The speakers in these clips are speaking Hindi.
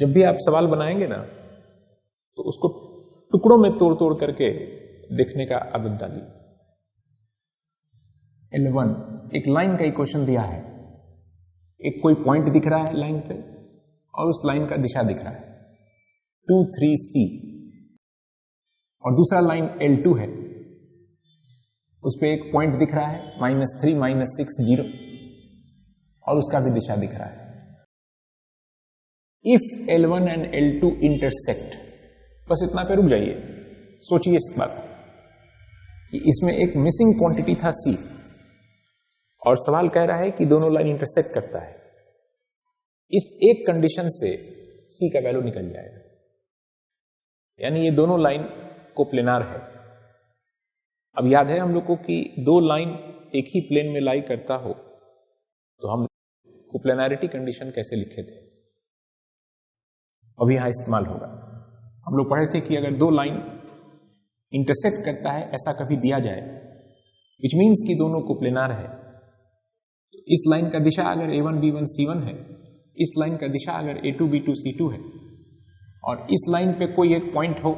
जब भी आप सवाल बनाएंगे ना तो उसको टुकड़ों में तोड़ तोड़ करके देखने का आदत डालिए। 11 एक लाइन का इक्वेशन दिया है, एक कोई पॉइंट दिख रहा है लाइन पे और उस लाइन का दिशा दिख रहा है 2 3 C, और दूसरा लाइन L2 है, उस पे एक पॉइंट दिख रहा है -3 -6 0 और उसका भी दिशा दिख रहा है। If L1 and L2 intersect, बस इतना पे रुक जाइए, सोचिए इस बात कि इसमें एक मिसिंग क्वांटिटी था C और सवाल कह रहा है कि दोनों लाइन इंटरसेक्ट करता है। इस एक कंडीशन से C का वैल्यू निकल जाएगा, यानी ये दोनों लाइन कोप्लेनार है। अब याद है हम लोग को कि दो लाइन एक ही प्लेन में लाई करता हो तो हम कोप्लेनारिटी कंडीशन कैसे लिखे थे, अभी यहां इस्तेमाल होगा। हम लोग पढ़े थे कि अगर दो लाइन इंटरसेक्ट करता है ऐसा कभी दिया जाए, विच मीन्स कि दोनों कोप्लेनार है, तो इस लाइन का दिशा अगर A1 B1 C1 है, इस लाइन का दिशा अगर A2 B2 C2 है, और इस लाइन पे कोई एक पॉइंट हो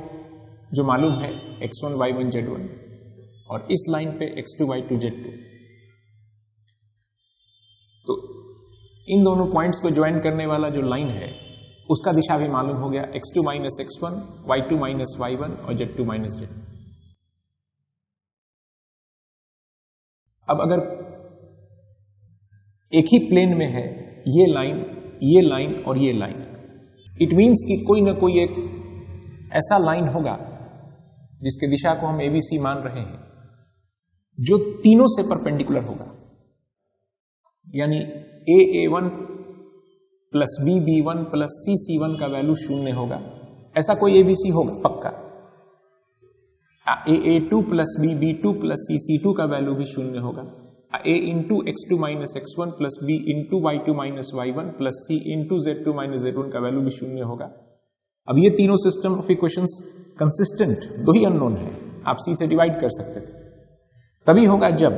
जो मालूम है X1 Y1 Z1 और इस लाइन पे X2 Y2 Z2, तो इन दोनों पॉइंट्स को ज्वाइन करने वाला जो लाइन है उसका दिशा भी मालूम हो गया X2 - X1 Y2 - Y1 और Z2 - Z2। अब अगर एक ही प्लेन में है ये लाइन और ये लाइन, इट मीन्स कि कोई ना कोई एक ऐसा लाइन होगा जिसके दिशा को हम ABC मान रहे हैं जो तीनों से परपेंडिकुलर होगा, यानी A1 plus B1 plus C1 का वैल्यू 0 होगा, ऐसा कोई ABC होगा पक्का। A2 plus B2 plus C2 का वैल्यू भी 0 होगा। A into X2 - X1 plus B into Y2 - Y1 plus C into Z2 - Z1 का वैल्यू भी 0 होगा। अब ये तीनों सिस्टम ऑफ इक्वेशंस कंसिस्टेंट, दो ही अननोन है, आप C से डिवाइड कर सकते थे, तभी होगा जब,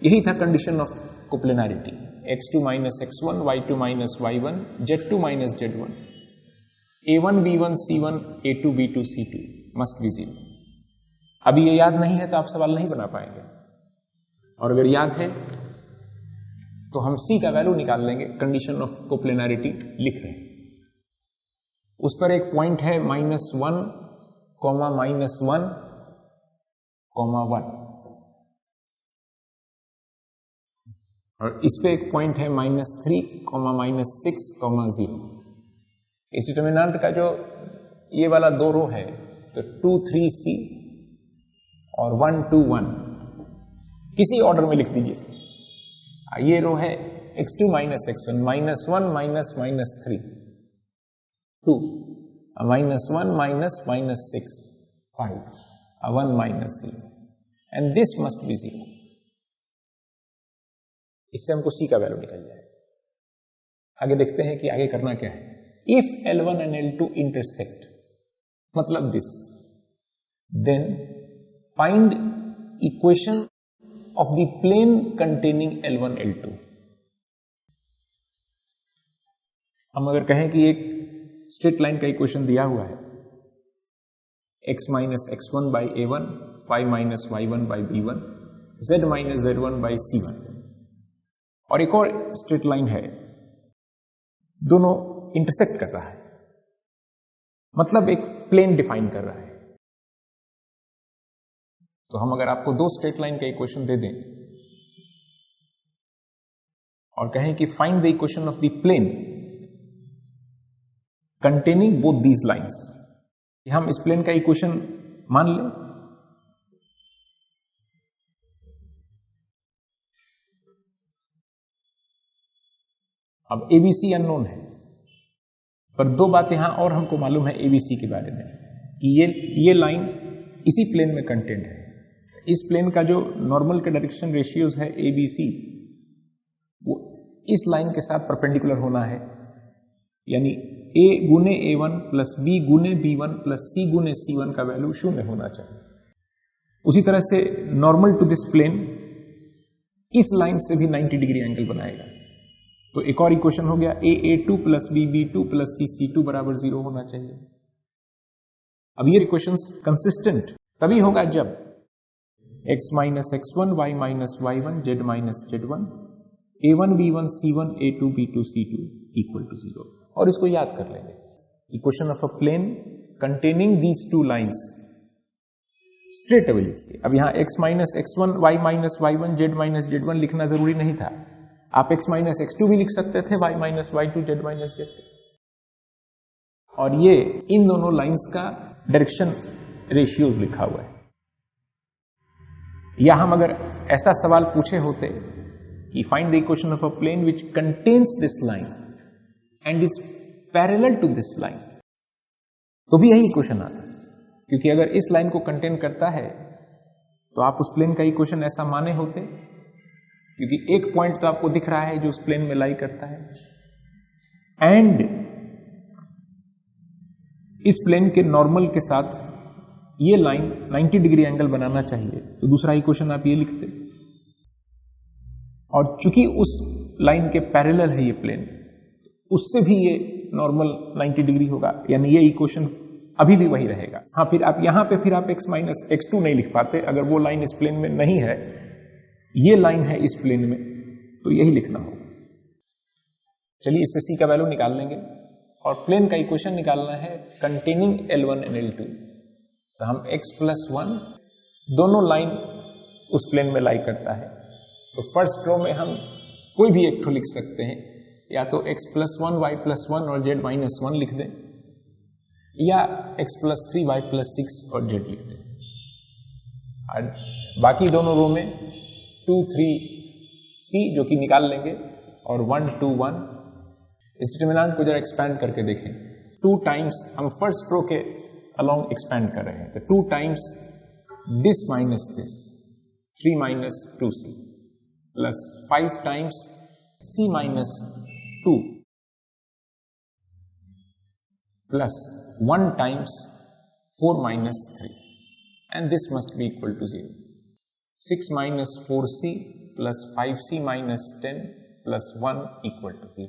यही था condition of कोप्लेनारिटी, X2 - X1 Y2 - Y1 Z2 - Z1 A1 B1 C1 A2 B2 C2 must be 0। अभी ये याद नहीं है तो आप सवाल नहीं बना पाएंगे, और अगर याद है तो हम C का वैल्यू निकाल लेंगे। कंडीशन ऑफ कोप्लेनारिटी लिख रहे हैं, उस पर एक पॉइंट है -1, -1, -1 और इस पे एक पॉइंट है -3, -6, 0। इस डिटरमिनेंट का जो ये वाला दो रो है तो 2 3 C और 1 2 1 किसी ऑर्डर में लिख दीजिए। ये रो है X2 - X1 -1 -3 2 -1 -6 5 1 -0 and this must be 0। इससे हमको C का वैल्यू निकल जाए। आगे देखते हैं कि आगे करना क्या है। If L1 and L2 intersect, मतलब this, then find equation of the plane containing L1 L2। हम अगर कहें कि एक स्ट्रेट लाइन का इक्वेशन दिया हुआ है x - x1 by A1 y - y1 by B1 z - z1 by C1, और एक और स्ट्रेट लाइन है, दोनों इंटरसेक्ट कर रहा है, मतलब एक प्लेन डिफाइन कर रहा है। तो हम अगर आपको दो स्ट्रेट लाइन का इक्वेशन दे दें और कहें कि find the equation of the plane containing both these lines, हम इस प्लेन का इक्वेशन मान लें। अब ABC अननोन है, पर दो बातें यहां और हमको मालूम है ABC के बारे में कि ये लाइन इसी प्लेन में कंटेंट है। इस प्लेन का जो नॉर्मल के डायरेक्शन रेशियोज है ABC, वो इस लाइन के साथ परपेंडिकुलर होना है, यानी A गुने A1 प्लस B गुने B1 प्लस C गुने C1 का वैल्यू 0 होना चाहिए। उसी तरह से नॉर्मल टू दिस प्लेन इस लाइन से भी 90 डिग्री एंगल बनाएगा, तो एक और इक्वेशन हो गया a2 plus b2 plus c2 बराबर 0 होना चाहिए। अब ये इक्वेशंस कंसिस्टेंट तभी होगा जब x minus x1 y minus y1 z minus z1 a1 b1 c1 a2 b2 c2 equal to 0। और इसको याद कर लेंगे, equation of a plane containing these two lines straight away लिखिए। अब यहां x minus x1 y minus y1 z minus z1 लिखना जरूरी नहीं था, आप x माइनस x2 भी लिख सकते थे, y minus y2 z minus z2। और ये इन दोनों लाइंस का डायरेक्शन रेशियोज लिखा हुआ है। या हम अगर ऐसा सवाल पूछे होते कि find the equation of a plane which contains this line and is parallel to this line, तो भी यही इक्वेशन आता है, क्योंकि अगर इस लाइन को कंटेन करता है तो आप उस प्लेन का इक्वेशन ऐसा माने होते, क्योंकि एक पॉइंट तो आपको दिख रहा है जो उस प्लेन में लाई करता है एंड इस प्लेन के नॉर्मल के साथ ये लाइन 90 डिग्री एंगल बनाना चाहिए, तो दूसरा इक्वेशन आप ये लिखते। और चूंकि उस लाइन के पैरेलल है ये प्लेन, उससे भी ये नॉर्मल 90 डिग्री होगा, यानी ये इक्वेशन अभी भी वही रहेगा। हाँ, फिर आप यहां पे फिर आप x माइनस x2 नहीं लिख पाते, अगर वो लाइन इस प्लेन में नहीं है, ये लाइन है इस प्लेन में, तो यही लिखना होगा। चलिए इससे c का वैल्यू निकाल लेंगे और प्लेन का इक्वेशन निकालना है कंटेनिंग L1 एंड L2। तो हम x प्लस 1 दोनों लाइन उस प्लेन में लाई करता है, तो फर्स्ट रो में हम कोई भी एक ठो लिख सकते हैं, या तो x प्लस 1 y प्लस 1 और z माइनस 1 लिख दें, या x प्लस 3 y प्लस 6 और z लिख दें। और बाकी दोनों रो में 2 3 c जो कि निकाल लेंगे और 1 2 1। इस डिटरमिनेंट को जरा एक्सपैंड करके देखें, 2 टाइम्स हम फर्स्ट रो के अलोंग एक्सपैंड कर रहे हैं, तो 2 times this minus this 3 minus 2c plus 5 times c minus 2 plus 1 times 4 minus 3 and this must be equal to 0. 6 minus 4c plus 5c minus 10 plus 1 equal to 0.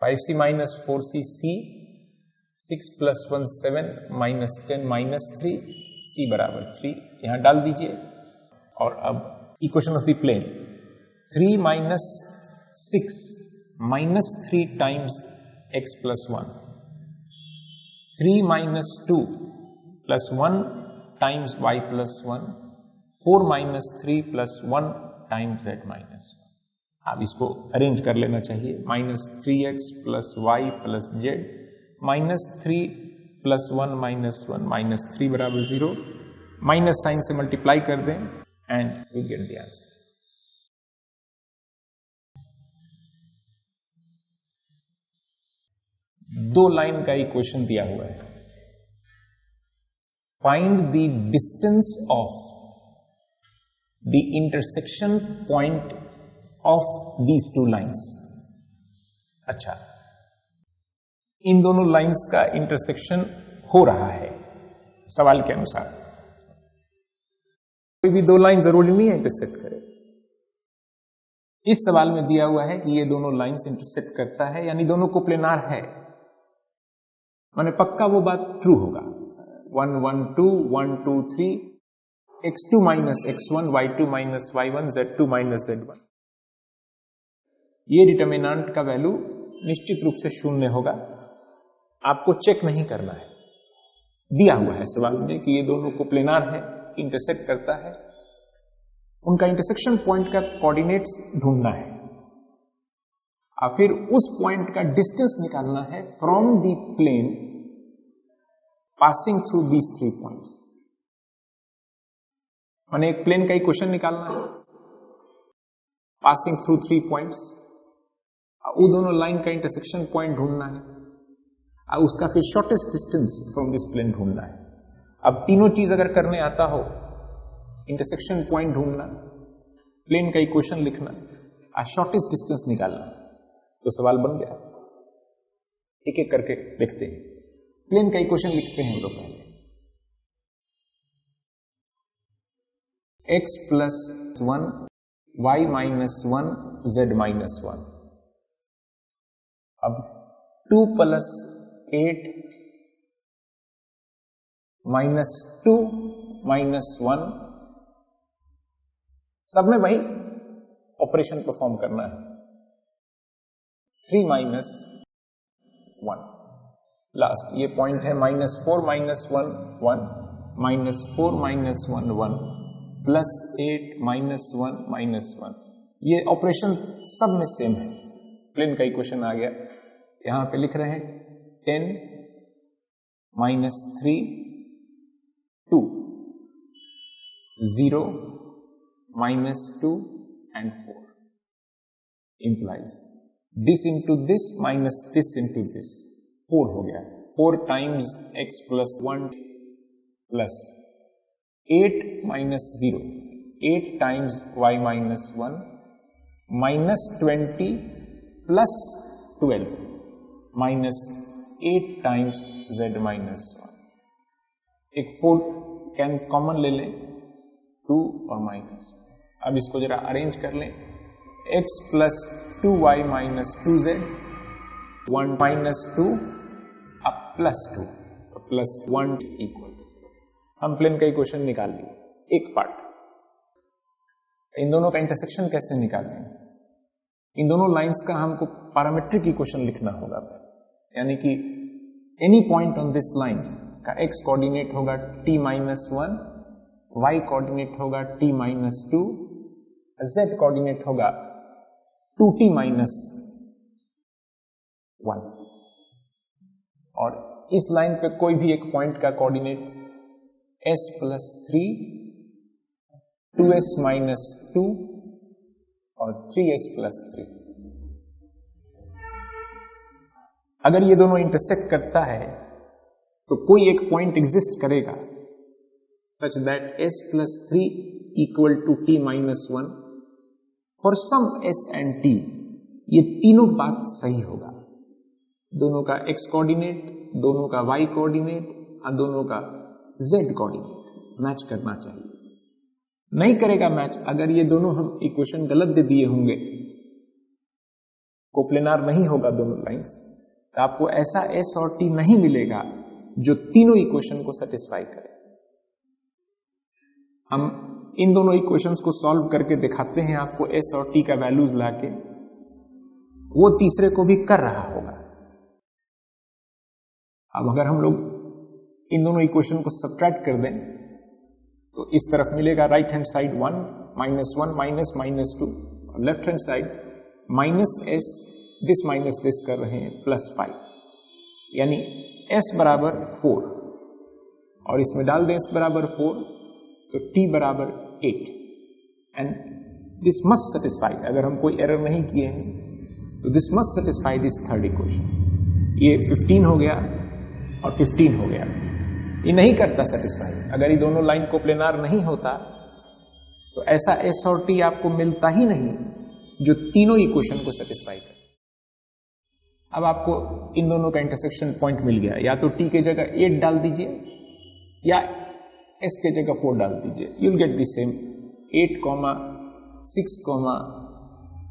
5c minus 4c c, 6 plus 1 7 minus 10 minus 3 c बराबर 3 यहां डाल दीजिए। और अब equation of the plane 3 minus 6 minus 3 times x plus 1, 3 minus 2 plus 1 times y plus 1, 4 minus 3 plus 1 times z minus 1। अब इसको अरेंज कर लेना चाहिए, minus 3x plus Y plus Z minus 3 plus 1 minus 1 minus 3 बराबर 0, माइनस साइन से मल्टीप्लाई कर दें and we get the answer. दो लाइन का इक्वेशन दिया हुआ है, find the distance of the intersection point of these two lines. अच्छा, इन दोनों लाइन्स का इंटरसेक्शन हो रहा है सवाल के अनुसार। कोई भी दो लाइन जरूरी नहीं है इंटरसेक्ट करे, इस सवाल में दिया हुआ है कि ये दोनों लाइन्स इंटरसेक्ट करता है, यानी दोनों को प्लेनार है, माने पक्का वो बात ट्रू होगा। 1 1 2 1 2 3 x2 minus x1 y2 minus y1 z2 minus z1, ये डिटर्मिनेंट का वैल्यू निश्चित रूप से शून्य होगा। आपको चेक नहीं करना है, दिया हुआ है सवाल में कि ये दोनों को प्लेनार है, इंटरसेक्ट करता है, उनका इंटरसेक्शन पॉइंट का कोऑर्डिनेट्स ढूंढना है और फिर उस पॉइंट का डिस्टेंस निकालना है from the plane passing through these 3 points. माने एक प्लेन का इक्वेशन निकालना है पासिंग थ्रू 3 पॉइंट्स, वो दोनों लाइन का इंटरसेक्शन पॉइंट ढूंढना है और उसका फिर shortest distance from this plane ढूंढना है। अब तीनों चीज अगर करने आता हो, इंटरसेक्शन पॉइंट ढूंढना, प्लेन का इक्वेशन लिखना और शॉर्टेस्ट डिस्टेंस निकालना, तो सवाल बन गया। एक एक करके देखते हैं। प्लेन का इक्वेशन लिखते हैं हम लोग पहले, x plus 1 y minus 1 z minus 1। अब 2 प्लस 8 माइनस 2 माइनस 1, सब में वही ऑपरेशन परफॉर्म करना है। 3 माइनस 1 लास्ट, ये पॉइंट है -4 minus 1 1, -4 minus 1 1, plus 8 minus 1 minus 1। ये ऑपरेशन सब में सेम है। प्लेन का इक्वेशन आ गया, यहां पे लिख रहे हैं 10 minus 3 2, 0 minus 2 and 4 implies this into this minus this into this, 4 हो गया। 4 times x plus 1 plus 8 minus 0, 8 times y minus 1 minus 20 plus 12 minus 8 times z minus 1। एक 4 कैन कॉमन ले लें, 2 और माइनस। अब इसको जरा अरेंज कर लें, x plus 2y minus 2z, 1 minus 2 अब प्लस 2, तो प्लस 1 इक्वल। हम प्लेन का इक्वेशन निकाल लिए एक पार्ट। इन दोनों का इंटरसेक्शन कैसे निकालें? इन दोनों लाइंस का हमको पैरामीट्रिक इक्वेशन लिखना होगा, यानी कि any point on this line का x कोऑर्डिनेट होगा t माइनस 1, y कोऑर्डिनेट होगा t माइनस 2, z कोऑर्डिनेट होगा 2t माइनस 1। और इस लाइन पे कोई भी एक पॉइंट का coordinate s plus 3, 2s minus 2 और 3s प्लस 3। अगर ये दोनों इंटरसेक्ट करता है तो कोई एक पॉइंट एग्जिस्ट करेगा such that s plus 3 equal to t minus 1 for some s and t। ये तीनों बात सही होगा, दोनों का x कोऑर्डिनेट, दोनों का y कोऑर्डिनेट और दोनों का z कोऑर्डिनेट मैच करना चाहिए। नहीं करेगा मैच, अगर ये दोनों हम इक्वेशन गलत दे दिए होंगे, कोप्लेनार नहीं होगा दोनों लाइंस, तो आपको ऐसा s और t नहीं मिलेगा जो तीनों इक्वेशन को सेटिस्फाई करे। हम इन दोनों इक्वेशंस को सॉल्व करके दिखाते हैं आपको s और t का वैल्यूज लाके, वो तीसरे को भी कर रहा होगा। अब अगर हम लोग इन दोनों इक्वेशन को सब्ट्रैक्ट कर दें तो इस तरफ मिलेगा right hand side 1 minus 1 minus minus 2, और left hand side minus s this minus this कर रहे हैं प्लस 5, यानी s बराबर 4, और इसमें डाल दें s बराबर 4 तो t बराबर 8, एंड दिस मस्ट सेटिस्फाई। अगर हम कोई एरर नहीं किए हैं तो this must satisfy this third equation. ये 15 हो गया और 15 हो गया, ये नहीं करता सेटिस्फाई। अगर ये दोनों लाइन कोप्लेनार नहीं होता तो ऐसा s और t आपको मिलता ही नहीं जो तीनों इक्वेशन को सेटिस्फाई करे। अब आपको इन दोनों का इंटरसेक्शन पॉइंट मिल गया, या तो t के जगह 8 डाल दीजिए या s के जगह 4 डाल दीजिए, you'll get the same 8, 6,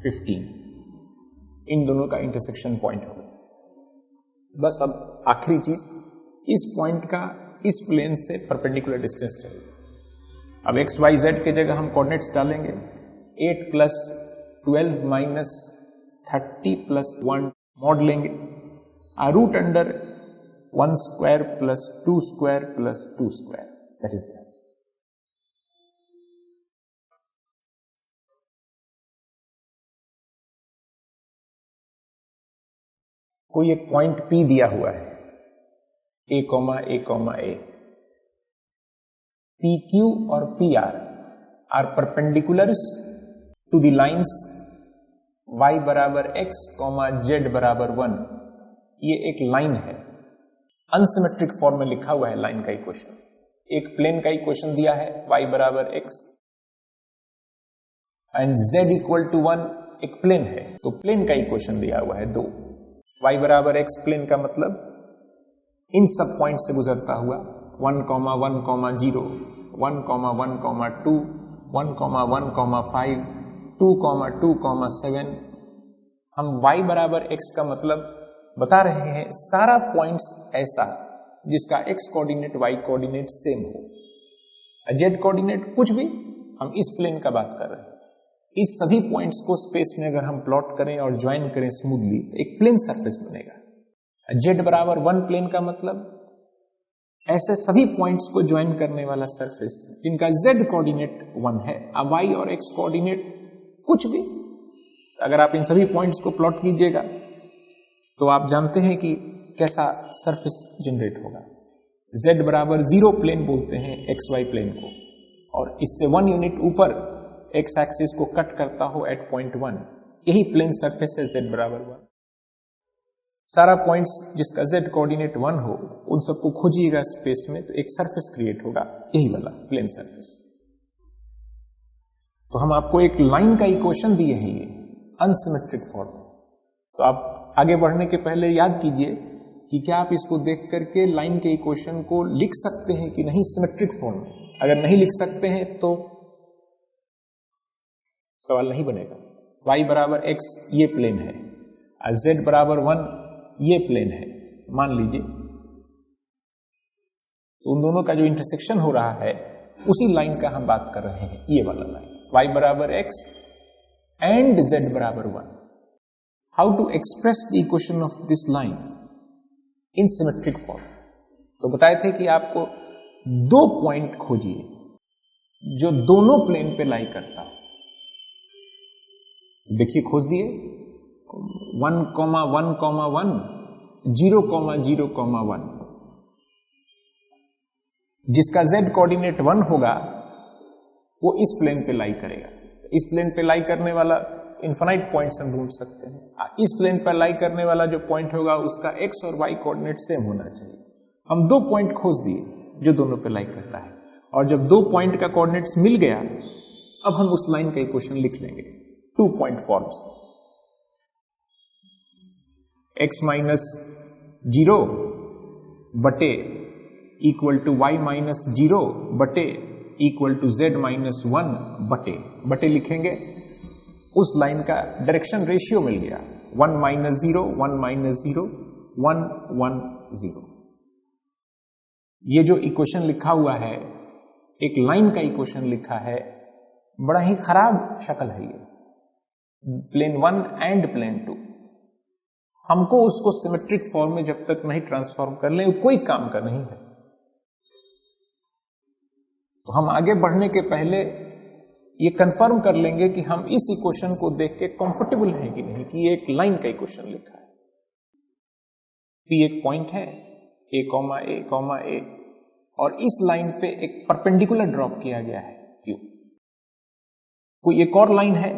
15, इन दोनों का इंटरसेक्शन पॉइंट होगा। बस अब आखिरी चीज, इस पॉइंट का इस प्लेन से परपेंडिकुलर डिस्टेंस चाहिए। अब x y z के जगह हम कोऑर्डिनेट्स डालेंगे, 8 प्लस 12 माइनस 30 प्लस 1 मॉड लेंगे, root under 1 square plus 2 square plus 2 square, that is the answer. कोई एक पॉइंट P दिया हुआ है, a, a, PQ और PR are perpendiculars to the lines y बराबर x, z बराबर 1। ये एक लाइन है, अनसिमेट्रिक फॉर्म में लिखा हुआ है लाइन का इक्वेशन। एक प्लेन का इक्वेशन दिया है y बराबर x and z equal to 1, एक प्लेन है, तो प्लेन का इक्वेशन दिया हुआ है 2। y बराबर x प्लेन का मतलब इन सब पॉइंट से गुजरता हुआ 1, 1, 0, 1, 1, 2, 1, 1, 5, 2,2,7 हम y बराबर x का मतलब बता रहे हैं सारा पॉइंट्स ऐसा जिसका x coordinate y coordinate same हो, z कोऑर्डिनेट कुछ भी, हम इस प्लेन का बात कर रहे हैं। इस सभी पॉइंट्स को स्पेस में अगर हम प्लॉट करें और ज्वाइन करें स्मूथली तो एक प्लेन सरफेस बनेगा। z बराबर 1 प्लेन का मतलब ऐसे सभी पॉइंट्स को ज्वाइन करने वाला सरफेस जिनका z कोऑर्डिनेट 1 है। अब y और x कोऑर्डिनेट कुछ भी, अगर आप इन सभी पॉइंट्स को प्लॉट कीजिएगा तो आप जानते हैं कि कैसा सरफेस जनरेट होगा। z बराबर 0 प्लेन बोलते हैं xy प्लेन को, और इससे 1 यूनिट ऊपर x एक्सिस को कट करता हो एट पॉइंट 1, यही प्लेन सरफेस है z बराबर 1। सारा पॉइंट्स जिसका z कोऑर्डिनेट 1 हो उन सबको खोजिएगा स्पेस में तो एक सरफेस क्रिएट होगा, यही वाला प्लेन सरफेस। तो हम आपको एक लाइन का इक्वेशन दिए हैं ये अनसिमेट्रिक फॉर्म में, तो आप आगे बढ़ने के पहले याद कीजिए कि क्या आप इसको देख करके लाइन के इक्वेशन को लिख सकते हैं कि नहीं सिमेट्रिक फॉर्म में। अगर नहीं लिख सकते हैं तो सवाल नहीं बनेगा। y बराबर x ये प्लेन है और z बराबर 1 ये प्लेन है, मान लीजिए। तो उन दोनों का जो इंटरसेक्शन हो रहा है उसी लाइन का हम बात कर रहे हैं, ये वाला लाइन y बराबर x एंड z बराबर 1। How to express the equation of this line in symmetric form. तो बताए थे कि आपको दो पॉइंट खोजिए जो दोनों प्लेन पे लाई करता हो। तो देखिए खोज दिए 1,1,1, 0,0,1, जिसका z कोऑर्डिनेट 1 होगा वो इस प्लेन पे लाई करेगा। इस प्लेन पे लाई करने वाला इनफाइनाइट पॉइंट्स हम ढूंढ सकते हैं। इस प्लेन पर लाई करने वाला जो पॉइंट होगा उसका x और y कोऑर्डिनेट सेम होना चाहिए। हम दो पॉइंट खोज दिए जो दोनों पे लाई करता है, और जब दो पॉइंट का कोऑर्डिनेट्स मिल गया अब हम उस लाइन का इक्वेशन लिख लेंगे 2 पॉइंट फॉर्म्स। x माइनस 0 बटे इक्वल टू y माइनस 0 बटे इक्वल टू z माइनस 1 बटे लिखेंगे। उस लाइन का डायरेक्शन रेशियो मिल गया 1 माइनस 0 1 माइनस 0 1 1 0। ये जो इक्वेशन लिखा हुआ है एक लाइन का इक्वेशन लिखा है, बड़ा ही खराब शक्ल है ये, प्लेन 1 एंड प्लेन 2। हमको उसको सिमेट्रिक फॉर्म में जब तक नहीं ट्रांसफॉर्म कर लें कोई काम का नहीं है। तो हम आगे बढ़ने के पहले ये कंफर्म कर लेंगे कि हम इस इक्वेशन को देख के कंफर्टेबल हैं कि नहीं कि ये एक लाइन का इक्वेशन लिखा है। P एक पॉइंट है a, a, और इस लाइन पे एक परपेंडिकुलर ड्रॉप किया गया है Q। कोई एक और लाइन है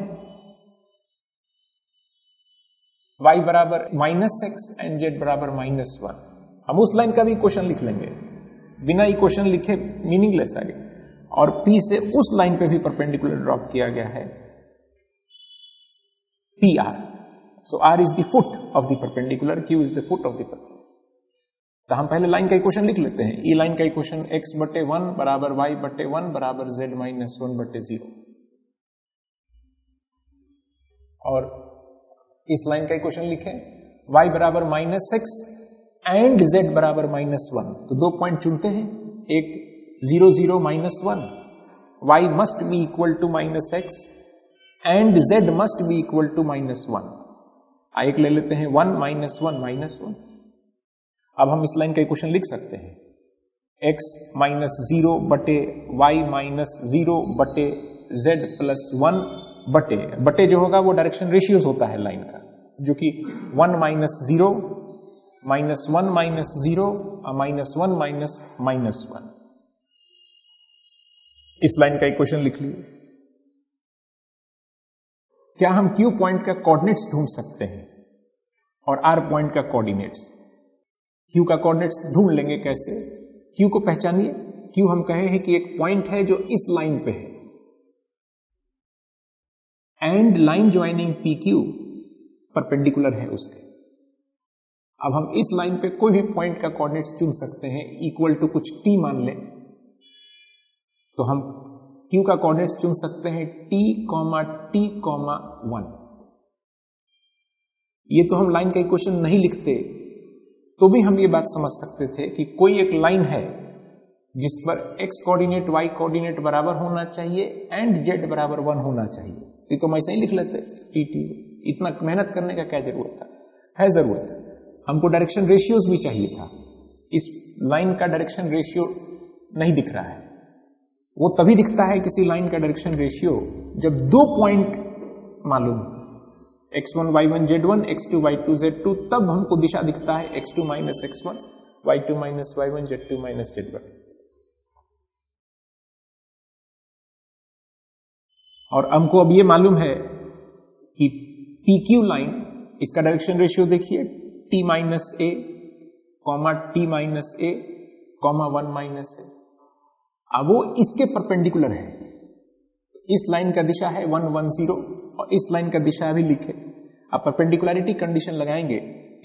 y बराबर -x एंड z बराबर -1। हम उस लाइन का भी इक्वेशन लिख लेंगे, बिना इक्वेशन लिखे मीनिंगलेस आगे। और P से उस लाइन पे भी परपेंडिकुलर ड्रॉप किया गया है PR। So R is the foot of the perpendicular, Q is the foot of the perpendicular. तो हम पहले लाइन का इक्वेशन लिख लेते हैं। ई लाइन का इक्वेशन x बटे 1 बराबर y बटे 1 बराबर z माइनस 1 बटे 0, और इस लाइन का इक्वेशन लिखें y बराबर -x एंड z बराबर -1। तो दो पॉइंट चुनते हैं, एक 0 0 -1, y must be equal to -x and z must be equal to -1। एक ले लेते हैं 1 -1 -1। अब हम इस लाइन का इक्वेशन लिख सकते हैं x माइनस 0 बटे y माइनस 0 बटे z प्लस 1 बटे जो होगा वो डायरेक्शन रेशियोज होता है लाइन का, जो कि 1 minus 0 minus 1 minus 0 minus 1 minus -1। इस लाइन का इक्वेशन लिख लिए। क्या हम Q पॉइंट का कोऑर्डिनेट्स ढूंढ सकते हैं और R पॉइंट का कोऑर्डिनेट्स? Q का कोऑर्डिनेट्स ढूंढ लेंगे कैसे? Q को पहचानिए। Q हम कहे हैं कि एक पॉइंट है जो इस लाइन पे है and line joining PQ perpendicular है उसके। अब हम इस लाइन पे कोई भी पॉइंट का कोऑर्डिनेट्स चुन सकते हैं, इक्वल टू कुछ t मान लें। तो हम क्यू का कोऑर्डिनेट्स चुन सकते हैं t, t, 1। ये तो हम लाइन का इक्वेशन नहीं लिखते तो भी हम ये बात समझ सकते थे कि कोई एक लाइन है जिस पर x कोऑर्डिनेट y कोऑर्डिनेट बराबर होना चाहिए एंड z बराबर 1 होना चाहिए। ये तो हम ऐसे ही लिख लेते tt। इतना मेहनत करने का क्या जरूरत था? है जरूरत। हमको डायरेक्शन रेशियोज भी चाहिए था। इस लाइन का डायरेक्शन रेशियो नहीं दिख रहा है। वो तभी दिखता है किसी लाइन का डायरेक्शन रेशियो जब दो पॉइंट मालूम x1 y1 z1 x2 y2 z2, तब हमको दिशा दिखता है x2 minus x1 y2 minus y1 z2 minus z1। और हमको अब ये मालूम है कि PQ लाइन, इसका डायरेक्शन रेशियो देखिए t minus a, t minus a, 1 minus a। अब वो इसके परपेंडिकुलर है। इस लाइन का दिशा है 1 1 0 और इस लाइन का दिशा भी लिखे। अब परपेंडिकुलरिटी कंडीशन लगाएंगे,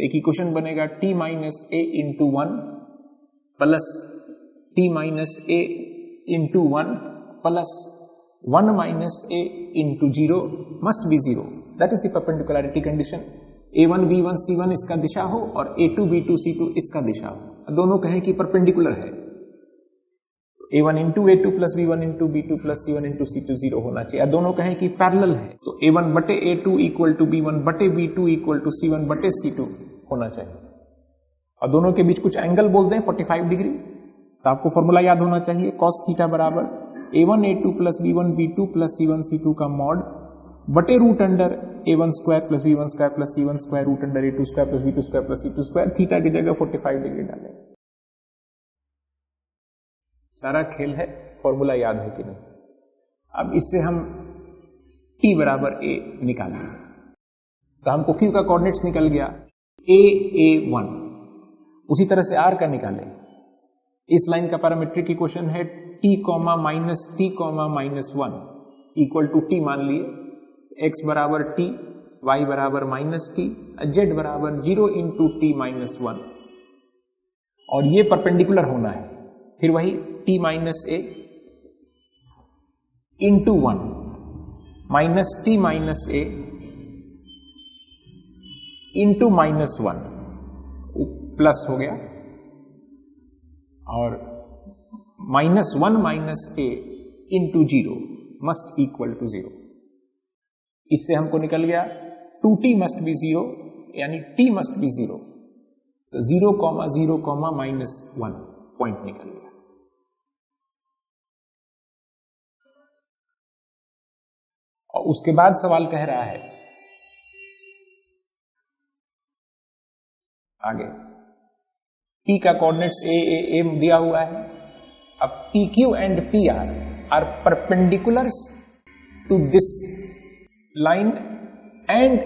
एक इक्वेशन बनेगा t minus a into 1 plus t minus a into 1 plus 1 minus a into 0 must be 0। That is the perpendicularity condition. a1 b1 c1 इसका दिशा हो और a2 b2 c2 इसका दिशा हो। दोनों कहें कि परपेंडिकुलर है। a1 into a2 plus b1 into b2 plus c1 into c2 0 होना चाहिए। दोनों कहें कि पैरेलल है तो a1 बटे a2 इक्वल टू b1 बटे b2 इक्वल टू c1 बटे c2 होना चाहिए। और दोनों के बीच कुछ एंगल बोल दें 45 डिग्री। तो आपको फॉर्मूला याद होना चाहिए cos थीटा बराबर a1 a2 plus b1 b2 plus c1 c2 का मॉड बटे root under a1 square plus b1 square plus c1 square root under a2 square plus b2 square plus c2 square. Theta की जगह 45 डिग्री डालें। सारा खेल है, फॉर्मूला याद है कि नहीं। अब इससे हम t बराबर a निकालें तो हमको q का कोऑर्डिनेट्स निकल गया a1। उसी तरह से r का निकालें। इस लाइन का पैरामीट्रिक इक्वेशन है t minus t minus 1 equal to t मान लिए, x बराबर t, y बराबर माइनस t, z बराबर 0 इंटू t माइनस 1। और ये परपेंडिकुलर होना है। फिर वही t minus a into 1 minus t minus a into minus 1 plus हो गया और minus 1 minus a into 0 must equal to 0। इससे हमको निकल गया 2t मस्ट बी 0 यानी t मस्ट बी 0। तो 0 0 माइनस 1 पॉइंट निकल गया। और उसके बाद सवाल कह रहा है आगे p का कोऑर्डिनेट्स a दिया हुआ है। अब PQ and PR are perpendiculars to this line and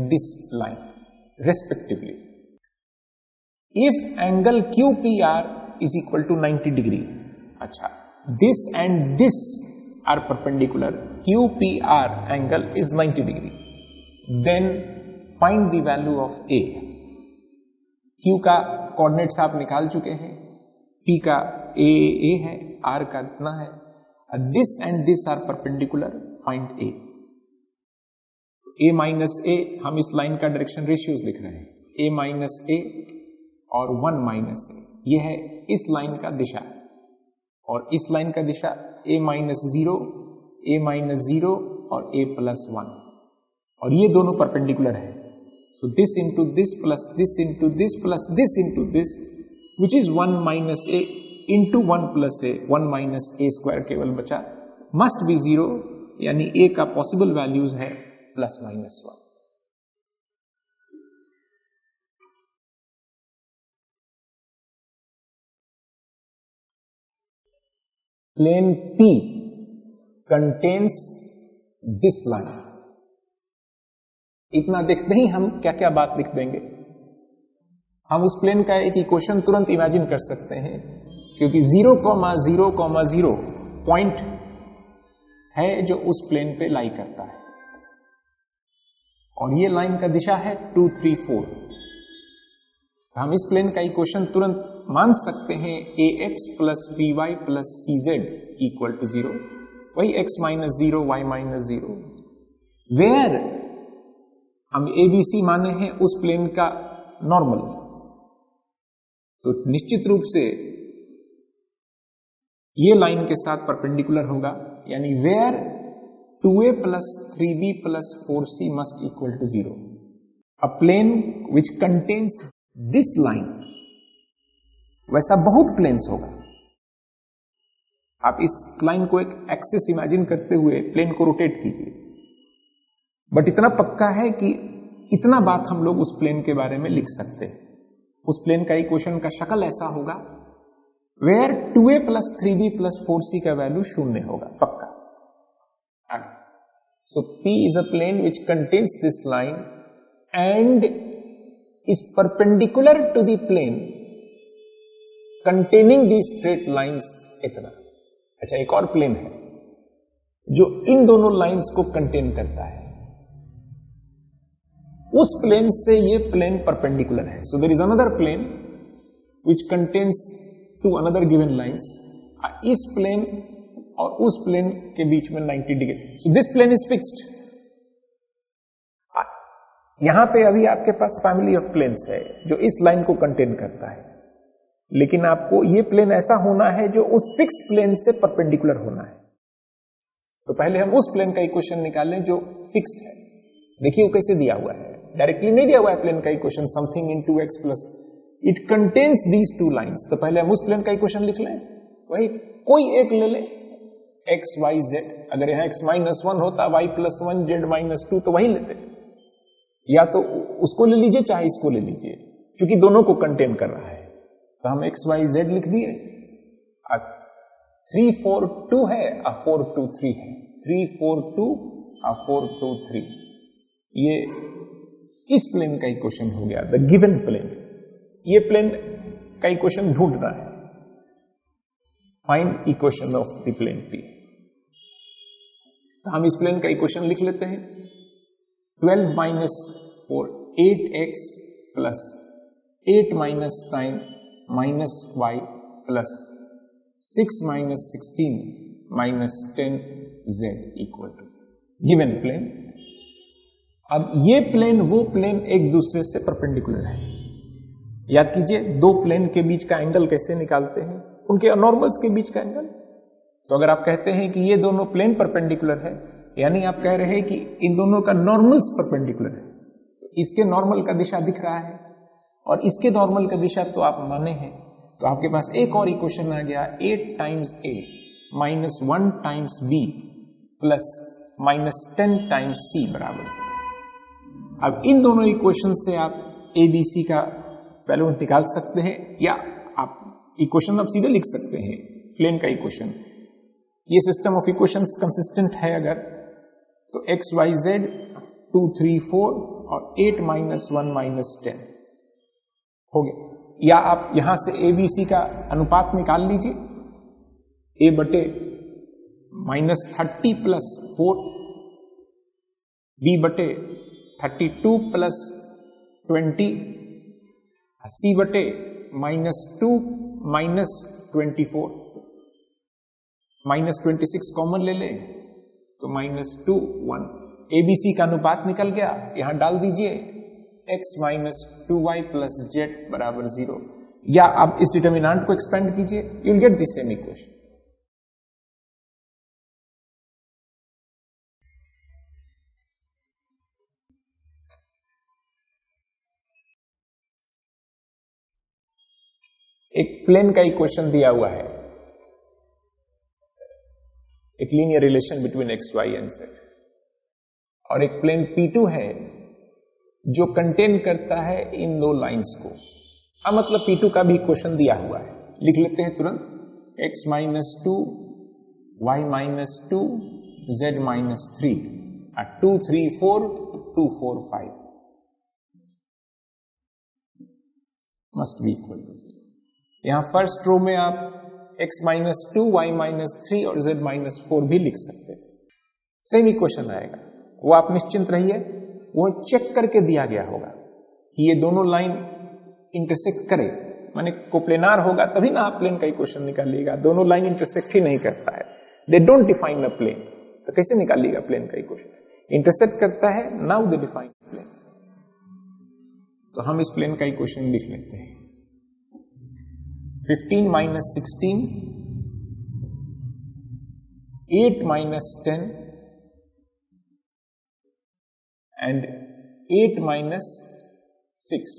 this line respectively if angle QPR is equal to 90 degree. अच्छा, this and this are perpendicular, QPR angle is 90 degree, then find the value of A। Q का कोऑर्डिनेट्स आप निकाल चुके हैं, P का A है, R का इतना है, this and this are perpendicular, find A। A minus A हम इस लाइन का डायरेक्शन रेशियोज लिख रहे हैं, A माइनस A और 1 माइनस A, यह है इस लाइन का दिशा और इस लाइन का दिशा A माइनस 0, A माइनस 0 और A प्लस 1 और ये दोनों परपेंडिकुलर है। So this into this plus this into this plus this into this, which is 1 minus a into 1 plus a, 1 minus a square केवल बचा, must be 0 यानी a का पॉसिबल वैल्यूज है plus minus 1। Plane P contains this line। इतना देखते ही हम क्या क्या बात लिख देंगे। हम उस प्लेन का एक इक्वेशन तुरंत इमेजिन कर सकते हैं क्योंकि 0, 0, 0 पॉइंट है जो उस प्लेन पे लाई करता है और ये लाइन का दिशा है 2 3 4। तो हम इस प्लेन का इक्वेशन तुरंत मान सकते हैं ax plus by plus cz equal to 0 वही x minus 0 y minus 0, where हम ABC माने हैं उस प्लेन का नॉर्मल, तो निश्चित रूप से ये लाइन के साथ परपेंडिकुलर होगा, यानी where 2a plus 3b plus 4c must equal to 0, a plane which contains this line, वैसा बहुत प्लेन्स होगा। आप इस लाइन को एक एक्सिस इमेजिन करते हुए प्लेन को रोटेट कीजिए, बट इतना पक्का है कि इतना बात हम लोग उस प्लेन के बारे में लिख सकते हैं। उस प्लेन का इक्वेशन का शक्ल ऐसा होगा where 2a plus 3b plus 4c का वैल्यू 0 होगा, पक्का। So P is a plane which contains this line and is perpendicular to the plane containing the straight lines, इतना। अच्छा, एक और प्लेन है जो इन दोनों लाइन्स को कंटेन करता है, उस प्लेन से ये प्लेन परपेंडिकुलर है। So there is another plane which contains two another given lines, इस प्लेन और उस प्लेन के बीच में 90 degree. So this plane is fixed. यहां पे अभी आपके पास फैमिली ऑफ प्लेन्स है जो इस लाइन को कंटेन करता है, लेकिन आपको ये प्लेन ऐसा होना है जो उस फिक्स्ड प्लेन से परपेंडिकुलर होना है। तो पहले हम उस प्लेन का इक्वेशन निकालें जो फिक्स्ड है। देखिए वो कैसे दिया हुआ है, डायरेक्टली नहीं दिया हुआ है प्लेन का equation, something in 2x plus, it contains these two lines. तो पहले हम उस प्लेन का इक्वेशन लिख लें, वही कोई एक ले लें, x y z। अगर यहां x माइनस 1 होता, y प्लस 1 z माइनस 2, तो वही लेते, या तो उसको ले लीजिए चाहे इसको ले लीजिए, क्योंकि दोनों को कंटेन कर रहा है। तो हम x y z लिख दिए, 3 4 2 है, 4 2 3 है, 3 4 2 4 2 3, ये इस प्लेन का इक्वेशन हो गया, द गिवन प्लेन। ये प्लेन का इक्वेशन ढूंढना है, find equation of the plane P। तो हम इस प्लेन का इक्वेशन लिख लेते हैं, 12 minus 4 8x plus 8 minus 9 minus y plus 6 minus 16 minus 10z equal to given plane. अब ये प्लेन वो प्लेन एक दूसरे से परपेंडिकुलर है। याद कीजिए, दो प्लेन के बीच का एंगल कैसे निकालते हैं, उनके नॉर्मल्स के बीच का एंगल। तो अगर आप कहते हैं कि ये दोनों प्लेन परपेंडिकुलर है, यानी आप कह रहे हैं कि इन दोनों का नॉर्मल्स परपेंडिकुलर है। तो इसके नॉर्मल का दिशा दिख रहा है और इसके नॉर्मल का दिशा तो आप माने हैं, तो आपके पास एक और इक्वेशन आ गया, 8 times a minus 1 times b plus minus 10 times c बराबर 0। अब इन दोनों इक्वेशन से आप ABC का वैल्यू निकाल सकते हैं, या आप इक्वेशन अब सीधे लिख सकते हैं, प्लेन का इक्वेशन। ये सिस्टम ऑफ इक्वेशंस कंसिस्टेंट है अगर, तो x y z 2 3 4 और 8 माइनस 1 माइनस 10 हो गया। या आप यहां से ABC का अनुपात निकाल लीजिए, a बटे माइनस 30 प्लस 4, b बटे 32 प्लस 20, c बटे माइनस 2 माइनस 24, माइनस 26 कॉमन ले ले तो माइनस 2 1। ABC का अनुपात निकल गया, यहां डाल दीजिए x minus 2y plus z बराबर 0, या आप इस डिटर्मिनेंट को एक्सपेंड कीजिए, you will get the same equation. एक प्लेन का इक्वेशन दिया हुआ है, एक linear relation between x y and z, और एक प्लेन P2 है जो कंटेन करता है इन दो लाइंस को। अब मतलब P2 का भी इक्वेशन दिया हुआ है, लिख लेते हैं तुरंत, x minus 2 y minus 2 z minus 3 2 3 4 2 4 5 must be equal to 0। यहां फर्स्ट रो में आप x माइनस 2 y माइनस 3 और z माइनस 4 भी लिख सकते थे, सेम इक्वेशन आएगा। वो आप निश्चिंत रहिए, वो चेक करके दिया गया होगा कि ये दोनों लाइन इंटरसेक्ट करे, माने कोप्लेनार होगा तभी ना आप प्लेन का इक्वेशन निकालिएगा। दोनों लाइन इंटरसेक्ट ही नहीं करता है, they don't define a plane, तो कैसे निकालिएगा प्लेन का इक्वेशन? इंटरसेक्ट करता है, नाउ दे डिफाइन प्लेन। तो हम इस प्लेन का इक्वेशन लिख लेते हैं। 15 minus 16, 8 minus 10 and 8 minus 6।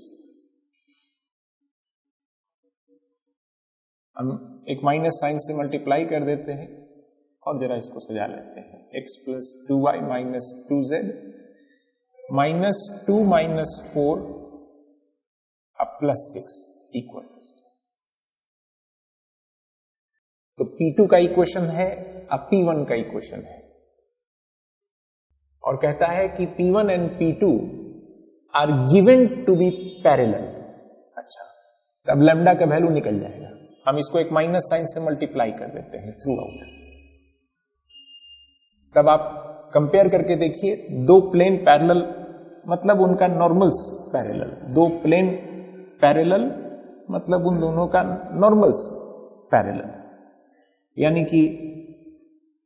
हम एक माइनस साइन से मल्टीप्लाई कर देते हैं और जरा इसको सजा लेते हैं। x plus 2y minus 2z minus 2 minus 4 अब प्लस 6 इक्वल। तो P2 का इक्वेशन है, अब P1 का इक्वेशन है और कहता है कि P1 and P2 are given to be parallel. अच्छा, तब लैम्डा का वैल्यू निकल जाएगा। हम इसको एक माइनस साइन से मल्टीप्लाई कर देते हैं थ्रू आउट। तब आप कंपेयर करके देखिए, दो प्लेन पैरेलल मतलब उनका नॉर्मल्स पैरेलल, दो प्लेन पैरेलल मतलब उन दोनों का नॉर्मल्स पैरेलल, यानी कि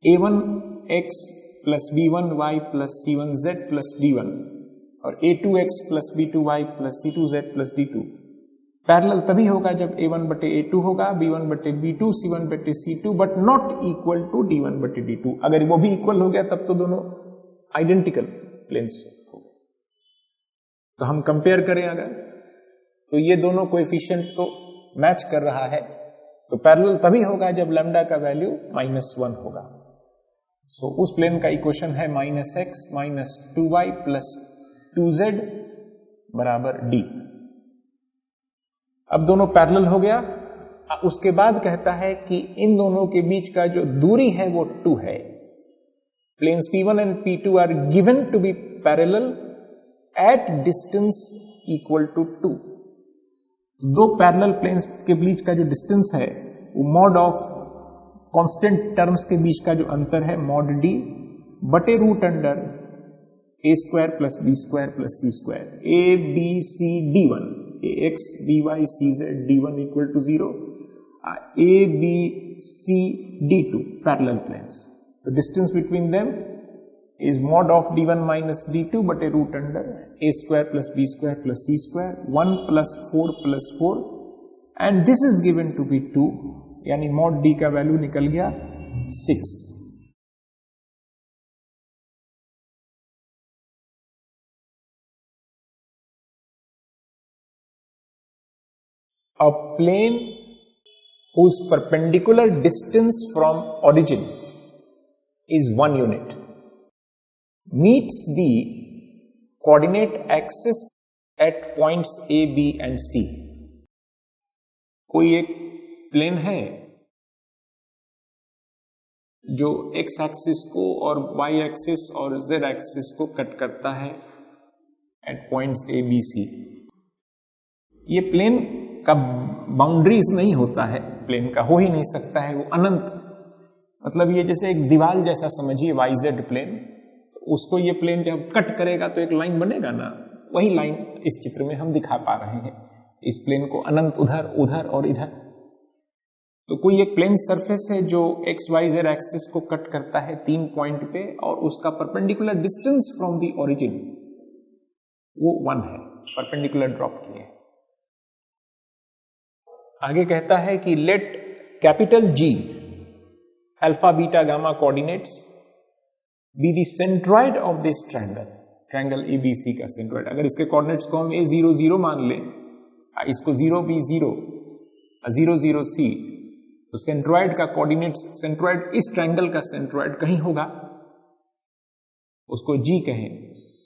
a1x plus b1y plus c1z plus d1 और a2x plus b2y plus c2z plus d2 parallel तभी होगा जब a1 बटे a2 होगा, b1 बटे b2, c1 बटे c2, but not equal to d1 बटे d2। अगर वो भी इक्वल हो गया तब तो दोनों आइडेंटिकल प्लेन्स हो गए। तो हम कंपेयर करें अगर, तो ये दोनों कोएफिशिएंट तो मैच कर रहा है, तो पैरेलल तभी होगा जब लैम्डा का वैल्यू -1 होगा। सो उस प्लेन का इक्वेशन है -x minus 2y plus 2z बराबर d। अब दोनों पैरेलल हो गया। उसके बाद कहता है कि इन दोनों के बीच का जो दूरी है वो 2 है। Planes P1 and P2 are given to be parallel at distance equal to 2। दो पैरेलल प्लेन्स के बीच का जो डिस्टेंस है वो मॉड ऑफ कांस्टेंट टर्म्स के बीच का जो अंतर है मॉड d बटे root under a square plus b square plus c square, a b c d1, ax by cz d1 equal to 0, a b c d2 parallel planes. तो distance between them is mod of d1 minus d2 बटे root under a square plus b square plus c square, 1 plus 4 plus 4 and this is given to be 2, यानी mod d का वैल्यू निकल गया 6। A plane whose perpendicular distance from origin is 1 unit meets the coordinate axis at points A, B and C। कोई एक प्लेन है जो x एक्सिस को और y एक्सिस और z एक्सिस को कट करता है at points A, B, C। ये प्लेन का बाउंड्रीज नहीं होता है, प्लेन का हो ही नहीं सकता है, वो अनंत, मतलब ये जैसे एक दीवार जैसा समझिए YZ प्लेन। उसको ये प्लेन जब कट करेगा तो एक लाइन बनेगा ना, वही लाइन इस चित्र में हम दिखा पा रहे हैं। इस प्लेन को अनंत उधर उधर और इधर, तो कोई एक प्लेन सरफेस है जो एक्स वाई जेड एक्सिस को कट करता है 3 पॉइंट पे और उसका perpendicular distance from the origin वो 1 है, परपेंडिकुलर ड्रॉप किए। आगे कहता है कि late capital G alpha beta gamma coordinates B the centroid of this triangle, triangle ABC का सेंट्रॉइड। अगर इसके कोऑर्डिनेट्स को हम A0 0 मान लें, इसको 0 B 0 0 0 C, तो सेंट्रॉइड का कोऑर्डिनेट्स, सेंट्रॉइड इस ट्रायंगल का सेंट्रॉइड कहीं होगा, उसको G कहें,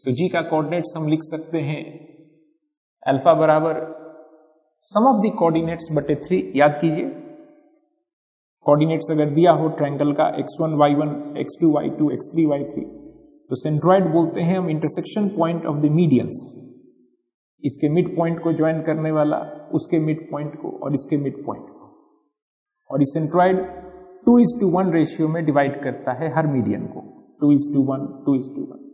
तो G का कोऑर्डिनेट्स हम लिख सकते हैं अल्फा बराबर सम ऑफ द कोऑर्डिनेट्स बटे 3। याद कीजिए कोऑर्डिनेट्स अगर दिया हो ट्रायंगल का x1 y1 x2 y2 x3 y3, तो सेंट्रॉइड बोलते हैं हम intersection point of the medians, इसके मिड पॉइंट को ज्वाइन करने वाला, उसके मिड पॉइंट को और इसके मिड पॉइंट को, और इस सेंट्रॉइड 2:1 रेशियो में डिवाइड करता है हर मीडियन को, 2:1 2:1।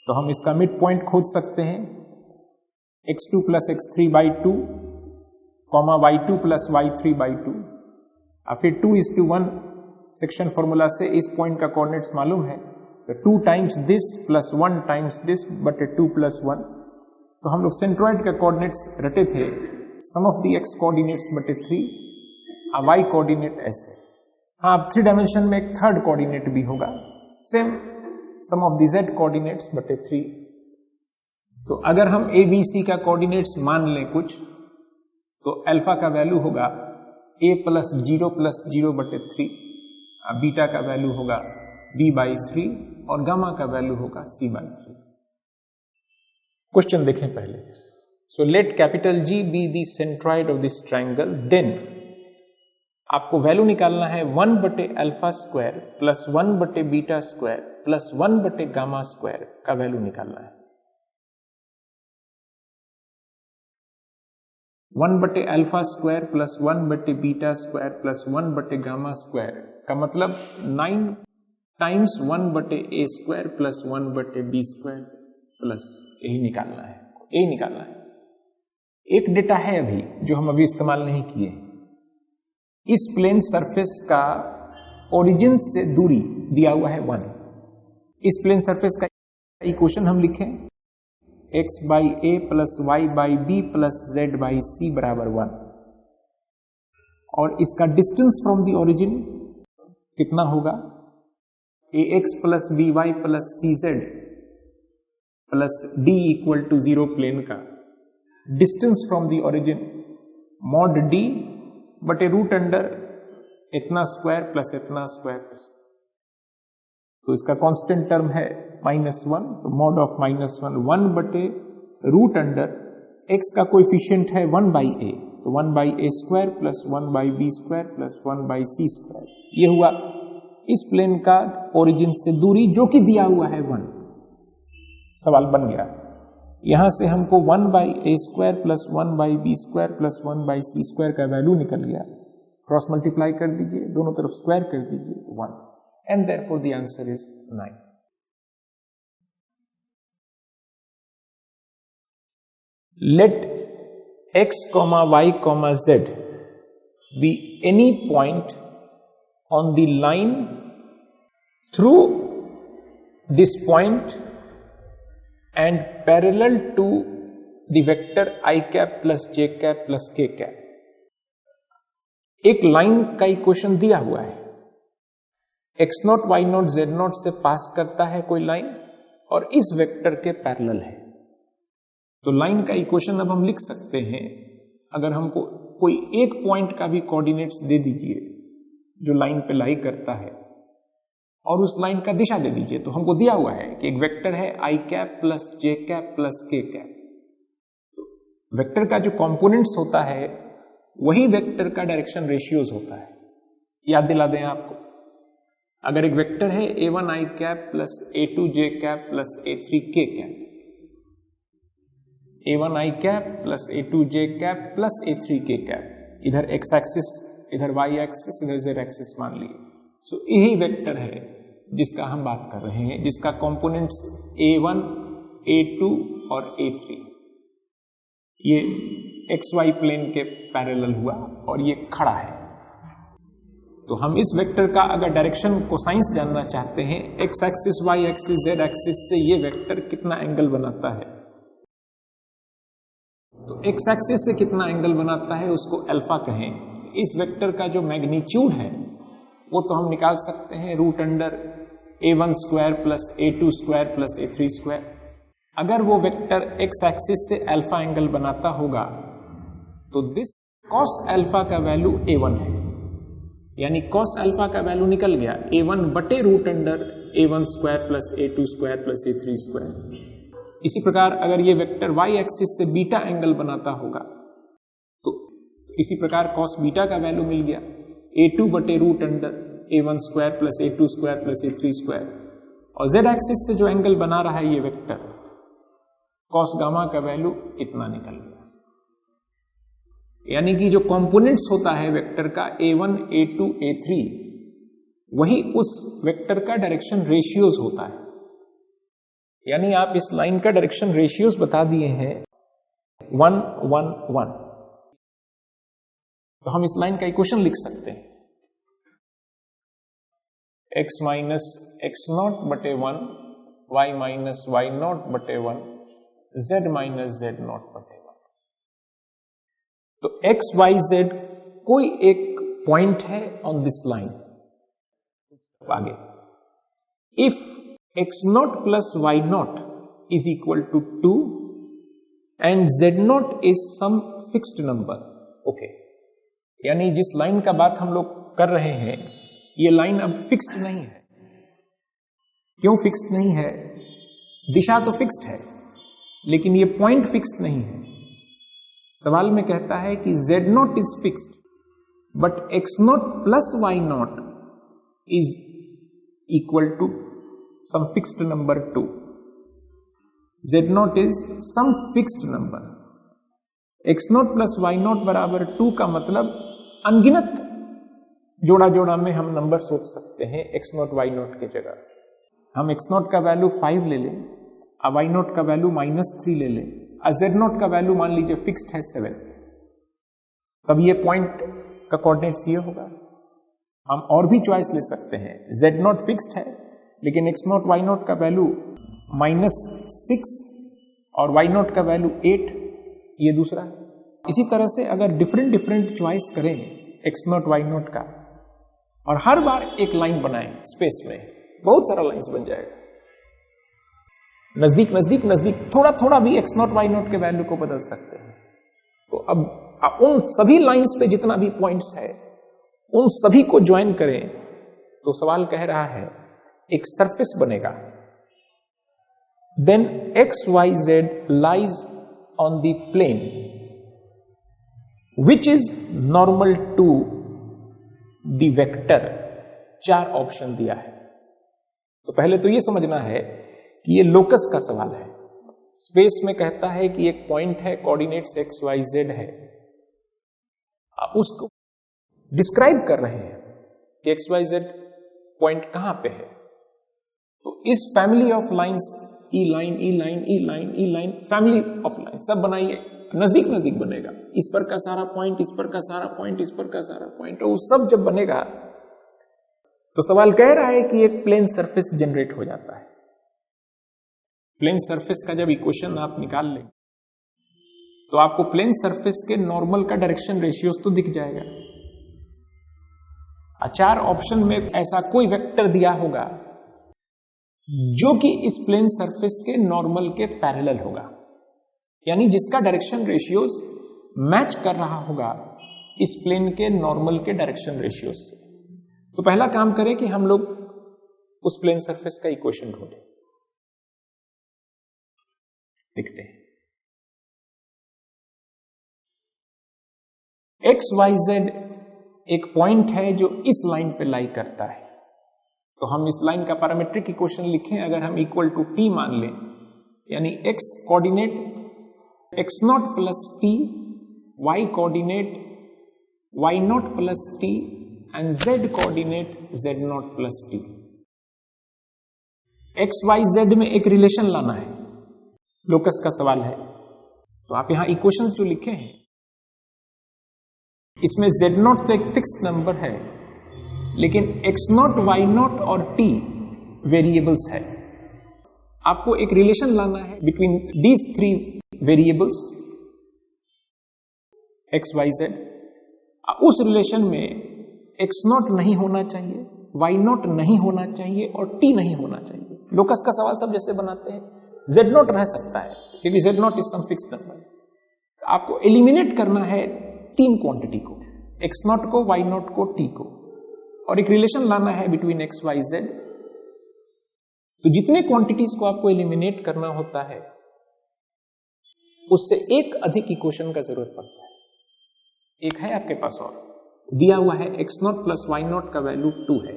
तो हम इसका मिड पॉइंट खोज सकते हैं x2 plus x3 by 2 y2 plus y3 by 2, और फिर 2:1 सेक्शन फॉर्मूला से इस पॉइंट का कोऑर्डिनेट्स मालूम है, तो 2 times this plus 1 times this बटे 2 प्लस 1। तो हम लोग सेंट्रॉइड का कोऑर्डिनेट्स रटे थे, सम ऑफ द एक्स कोऑर्डिनेट्स बटे 3, वाई कोऑर्डिनेट ऐसे। हाँ, 3 डायमेंशन में एक थर्ड कोऑर्डिनेट भी होगा, same sum of the Z coordinates बटे 3। तो अगर हम ए बी सी का कोऑर्डिनेट्स मान लें कुछ, तो अल्फा का वैल्यू होगा a प्लस 0 बटे 3, बीटा का वैल्यू होगा b बाई 3 और गामा का वैल्यू होगा c बाई 3। क्वेश्चन देखें पहले। So let capital G be the centroid of this triangle, then आपको वैल्यू निकालना है 1 बटे अल्फा स्क्वायर प्लस 1 बटे बीटा स्क्वायर प्लस 1 बटे गामा स्क्वायर का वैल्यू निकालना है। 1 बटे अल्फा स्क्वायर प्लस 1 बटे बीटा स्क्वायर प्लस 1 बटे गामा स्क्वायर का मतलब 9 टाइम्स 1 बटे ए स्क्वायर प्लस 1 बटे बी स्क्वायर प्लस यही निकालना है, यही निकालना है। एक डेटा है अभी जो हम अभी इस्तेमाल नहीं किए। इस प्लेन सरफेस का ओरिजिन से दूरी दिया हुआ है 1। इस प्लेन सरफेस का इक्वेशन हम लिखें x by A plus Y by B plus Z by C बराबर 1, और इसका डिस्टेंस फ्रॉम द ओरिजिन कितना होगा, ax plus B Y plus C Z plus d equal to 0 plane का distance from the origin mod d बटे रूट अंडर इतना स्क्वायर प्लस इतना स्क्वायर। तो इसका कांस्टेंट टर्म है -1, तो मॉड ऑफ -1 1 बटे रूट अंडर x का कोएफिशिएंट है 1 बाई ए, तो 1 by A square plus 1 by B square plus 1 by C square. ये हुआ इस प्लेन का ओरिजिन से दूरी जो कि दिया हुआ है 1। सवाल बन गया, यहां से हमको 1 by A square plus 1 by B square plus 1 by C square का वैल्यू निकल गया। क्रॉस मल्टीप्लाई कर दीजिए, दोनों तरफ स्क्वायर कर दीजिए, 1, and therefore the answer is 9. Let x, y, z be any point on the line through this point and parallel to the vector I cap plus j cap plus k cap. एक लाइन का इक्वेशन दिया हुआ है, x0, y0, z0 से पास करता है कोई लाइन और इस वेक्टर के पैरेलल है। तो लाइन का इक्वेशन अब हम लिख सकते हैं, अगर हमको कोई एक पॉइंट का भी कोऑर्डिनेट्स दे दीजिए जो लाइन पे लाई करता है और उस लाइन का दिशा दे दीजिए, तो हमको दिया हुआ है कि एक वेक्टर है आई कैप प्लस जे कैप प्लस के कैप। तो वेक्टर का जो कंपोनेंट्स होता है वही वेक्टर का डायरेक्शन रेशियोज होता है। याद दिला दें आपको, अगर एक वेक्टर है a1 i cap plus a2 j cap plus a3 k cap, a1 i cap plus a2 j cap plus a3 k cap, इधर x एक्सिस इधर y एक्सिस इधर z एक्सिस मान लिए। सो यही वेक्टर है जिसका हम बात कर रहे हैं, जिसका कंपोनेंट्स a1 a2 और a3 ये xy प्लेन के पैरेलल हुआ और ये खड़ा है। तो हम इस वेक्टर का अगर डायरेक्शन कोसाइंस जानना चाहते हैं, x axis y axis z axis से ये वेक्टर कितना एंगल बनाता है, तो x एक्सिस से कितना एंगल बनाता है उसको अल्फा कहें। इस वेक्टर का जो मैग्नीट्यूड है वो तो हम निकाल सकते हैं root under a1 square plus a2 square plus a3 square. अगर वो वेक्टर x एक्सिस से अल्फा एंगल बनाता होगा तो दिस cos अल्फा का वैल्यू a1 है, यानी cos अल्फा का वैल्यू निकल गया a1 बटे root under a1 square plus a2 square plus a3 square. इसी प्रकार अगर ये वेक्टर y एक्सिस से बीटा एंगल बनाता होगा तो इसी प्रकार cos बीटा का वैल्यू मिल गया a2 बटे root under a1 square plus a2 square plus a3 square. और z एक्सिस से जो एंगल बना रहा है ये वेक्टर, cos गामा का वैल्यू इतना निकल गया। यानी कि जो कंपोनेंट्स होता है वेक्टर का a1 a2 a3 वही उस वेक्टर का डायरेक्शन रेशियोज होता है। यानी आप इस लाइन का डायरेक्शन रेशियोज बता दिए हैं 1 1 1, तो हम इस लाइन का इक्वेशन लिख सकते हैं x माइनस एक्स नॉट बटे 1, y माइनस वाई नॉट बटे 1, z माइनस जेड नॉट बटे 1। तो x y z कोई एक पॉइंट है ऑन दिस लाइन। आगे if x naught plus y naught is equal to 2 and z naught is some fixed number, okay, यानी जिस लाइन का बात हम लोग कर रहे हैं ये लाइन अब फिक्स्ड नहीं है। क्यों फिक्स्ड नहीं है? दिशा तो फिक्स्ड है लेकिन ये पॉइंट फिक्स्ड नहीं है। सवाल में कहता है कि z naught is fixed but x naught plus y naught is equal to some fixed number 2। z naught is some fixed number, x naught plus y naught बराबर 2 का मतलब अनगिनत जोड़ा जोड़ा में हम नंबर सोच सकते हैं x नॉट वाई नॉट की जगह। हम x नॉट का वैल्यू 5 ले लें, वाई नॉट का वैल्यू -3 ले लें, z नॉट का वैल्यू मान लीजिए फिक्स्ड है 7, तब ये पॉइंट का कोऑर्डिनेट्स ये होगा। हम और भी चॉइस ले सकते हैं, z नॉट फिक्स्ड है लेकिन x नॉट वाई नॉट का वैल्यू -6 और y नॉट का वैल्यू 8, ये दूसरा है। इसी तरह से अगर डिफरेंट चॉइस करें x नॉट वाई नॉट का और हर बार एक लाइन बनाएं स्पेस में, बहुत सारा लाइंस बन जाएगा। नजदीक नजदीक नजदीक थोड़ा थोड़ा भी x नॉट वाई नॉट के वैल्यू को बदल सकते हैं। तो अब उन सभी लाइंस पे जितना भी पॉइंट्स है उन सभी को ज्वाइन करें तो सवाल कह रहा है एक सरफेस बनेगा। Then x y z lies on the plane which is normal to the vector. 4 option दिया है। तो पहले तो यह समझना है कि ये लोकस का सवाल है। स्पेस में कहता है कि एक पॉइंट है, कोऑर्डिनेट्स एक्स वाई जेड है, आप उसको डिस्क्राइब कर रहे हैं कि एक्स वाई जेड पॉइंट कहां पे है। तो इस family of lines E line E line E line E line family of line सब बनाइए, नजदीक नजदीक बनेगा। इस पर का सारा पॉइंट, इस पर का सारा पॉइंट, इस पर का सारा पॉइंट, और सब जब बनेगा तो सवाल कह रहा है कि एक प्लेन सरफेस जनरेट हो जाता है। प्लेन सरफेस का जब इक्वेशन आप निकाल लें तो आपको प्लेन सरफेस के नॉर्मल का डायरेक्शन रेशियोज तो दिख जाएगा। 4 ऑप्शन में ऐसा कोई वेक्टर दिया होगा जो कि इस प्लेन सरफेस के नॉर्मल के पैरेलल होगा, यानी जिसका डायरेक्शन रेशियोज मैच कर रहा होगा इस प्लेन के नॉर्मल के डायरेक्शन रेशियोज से। तो पहला काम करें कि हम लोग उस प्लेन सरफेस का इक्वेशन ढूंढें। लिखते हैं एक्स वाई जेड एक पॉइंट है जो इस लाइन पे लाई करता है। तो हम इस लाइन का पैरामीट्रिक इक्वेशन लिखें। अगर हम इक्वल टू टी मान लें, यानी x coordinate x naught plus t, y coordinate y naught plus t and z coordinate z naught plus t. X y z में एक रिलेशन लाना है, लोकस का सवाल है। तो आप यहां इक्वेशंस जो लिखे हैं इसमें z नॉट तो एक फिक्स्ड नंबर है लेकिन x नॉट वाई नॉट और t वेरिएबल्स है। आपको एक रिलेशन लाना है between these 3 variables x y z। उस रिलेशन में x नॉट नहीं होना चाहिए, y नॉट नहीं होना चाहिए और t नहीं होना चाहिए। लोकस का सवाल सब जैसे बनाते हैं, z नॉट रह सकता है क्योंकि z naught is some fixed number. आपको एलिमिनेट करना है 3 क्वांटिटी को, x नॉट को, y नॉट को, t को, और एक रिलेशन लाना है बिटवीन x y z। तो जितने क्वांटिटीज को आपको एलिमिनेट करना होता है उससे एक अधिक इक्वेशन का जरूरत पड़ता है। एक है आपके पास और दिया हुआ है x naught plus y naught का वैल्यू 2 है।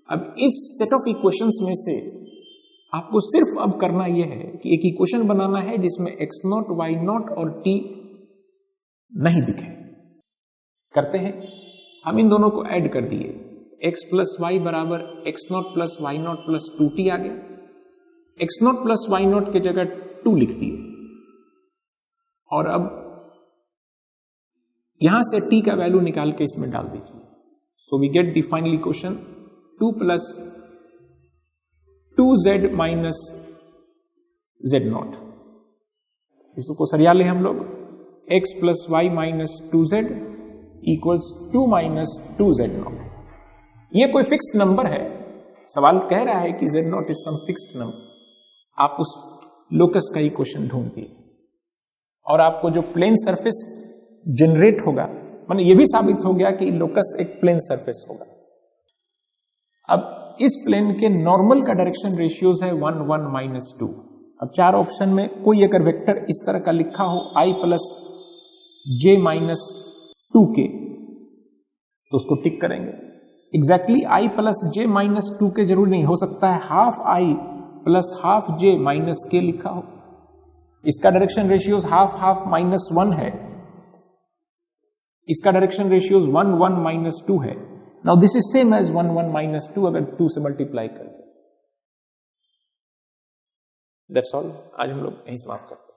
अब इस सेट ऑफ इक्वेशंस में से आपको सिर्फ अब करना यह है कि एक इक्वेशन बनाना है जिसमें x नॉट वाई नॉट और t नहीं दिखे। करते हैं, हम इन दोनों को ऐड कर दिए, x प्लस वाई बराबर x naught plus y naught plus 2t आ गया। X naught plus y naught की जगह 2 लिख दिए और अब यहां से t का वैल्यू निकाल के इसमें डाल दीजिए। So we get the final equation 2 plus 2z minus z0। इसको सरिया ले हम लोग, x plus y minus 2z equals 2 minus 2z0। ये कोई फिक्स्ड नंबर है, सवाल कह रहा है कि z0 is some fixed number. आप उस लोकस का इक्वेशन ढूंढिए और आपको जो प्लेन सरफेस जनरेट होगा, माने ये भी साबित हो गया कि लोकस एक प्लेन सरफेस होगा। अब इस प्लेन के नॉर्मल का डायरेक्शन रेशियोज है 1 1 माइनस 2। अब चार ऑप्शन में कोई अगर वेक्टर इस तरह का लिखा हो i plus j minus 2k तो उसको टिक करेंगे। Exactly i plus j minus 2k जरूर नहीं, हो सकता है half i plus half j minus k लिखा हो। इसका direction ratios half half minus 1 है, इसका डायरेक्शन रेशियोज 1 1 माइनस 2 है। Now this is same as 1 1 minus 2 अगर 2 से मल्टीप्लाई करते। दैट्स ऑल, आज हम लोग यहीं समाप्त करते हैं।